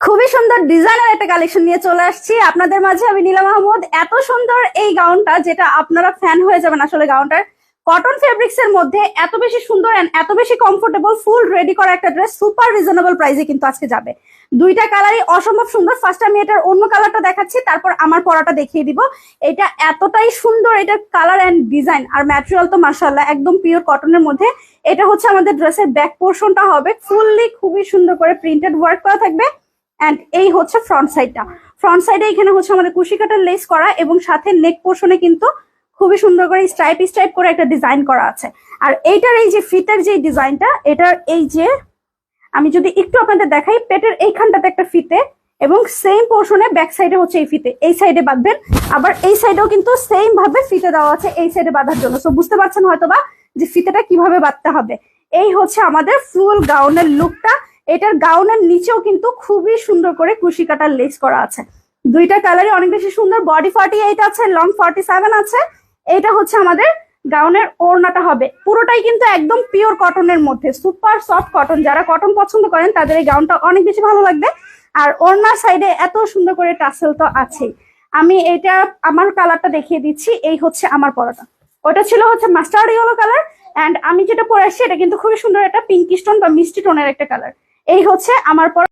খুবই সুন্দর ডিজাইনের একটা কালেকশন নিয়ে চলে আসছি আপনাদের মাঝে। আমি নীলা মাহমুদ। এত সুন্দর এই গাউনটা, যেটা আপনারা ফ্যান হয়ে যাবেন আসলে। গাউনটার কটন ফেব্রিক্স এর মধ্যে এত বেশি সুন্দর এন্ড এত বেশি কমফোর্টেবল, ফুল রেডি করা একটা ড্রেস সুপার রিজনেবল প্রাইসে কিন্তু আজকে যাবে। দুইটা কালারই অসম্ভব সুন্দর। ফার্স্ট আমি এটার অন্য কালারটা দেখাচ্ছি, তারপর আমার পরাটা দেখিয়ে দিব। এটা এতটাই সুন্দর, এটার কালার এন্ড ডিজাইন আর ম্যাটেরিয়াল তো মাশাআল্লাহ একদম পিওর কটনের মধ্যে। এটা হচ্ছে আমাদের ড্রেসের ব্যাক পোর্শনটা হবে ফুললি খুবই সুন্দর করে প্রিন্টেড ওয়ার্ক করা থাকবে। এন্ড এই হচ্ছে ফ্রন্ট সাইডটা। ফ্রন্ট সাইডে এখানে হচ্ছে আমাদের কুশি কাটার লেস করা এবং সাথে নেক পোর্শনে কিন্তু খুবই সুন্দর করে স্ট্রাইপ স্ট্রাইপ করে একটা ডিজাইন করা আছে। আর এইটার এই যে ফিটের যে ডিজাইনটা, এটার এই যে আমি যদি একটু আপনাদের দেখাই, পেটের এইখানটাতে একটা ফিতে এবং সেম পোর্শনে ব্যাক সাইডে হচ্ছে এই ফিতে, এই সাইডে বাঁধবেন। আবার এই সাইডেও কিন্তু সেম ভাবে ফিতে দেওয়া আছে এই সাইডে বাঁধার জন্য। সো বুঝতে পারছেন হয়তোবা যে ফিতেটা কিভাবে বাঁধতে হবে। এই হচ্ছে আমাদের ফুল গাউনের লুকটা। এটার গাউনের নিচেও কিন্তু খুবই সুন্দর করে কুশি কাটার লেস করা আছে। দুইটা কালারই অনেক বেশি সুন্দর। বডি 48 আছে, লং 47 আছে। এটা হচ্ছে আমাদের গাউনের ওড়নাটা হবে। পুরোটাই কিন্তু একদম পিওর কটনের মধ্যে, সুপার সফট কটন। যারা কটন পছন্দ করেন তাদের এই গাউনটা অনেক বেশি ভালো লাগবে। আর ওড়নার সাইডে এত সুন্দর করে টাসেল তো আছেই। আমি এটা আমার কালারটা দেখিয়ে দিচ্ছি। এই হচ্ছে আমার পরাটা। ওটা ছিল হচ্ছে মাস্টার্ড ইয়েলো কালার, এন্ড আমি যেটা পরে আসছি এটা কিন্তু খুবই সুন্দর একটা পিঙ্কি স্টোন বা মিষ্টি টোনের একটা কালার। এই হচ্ছে আমার পরা।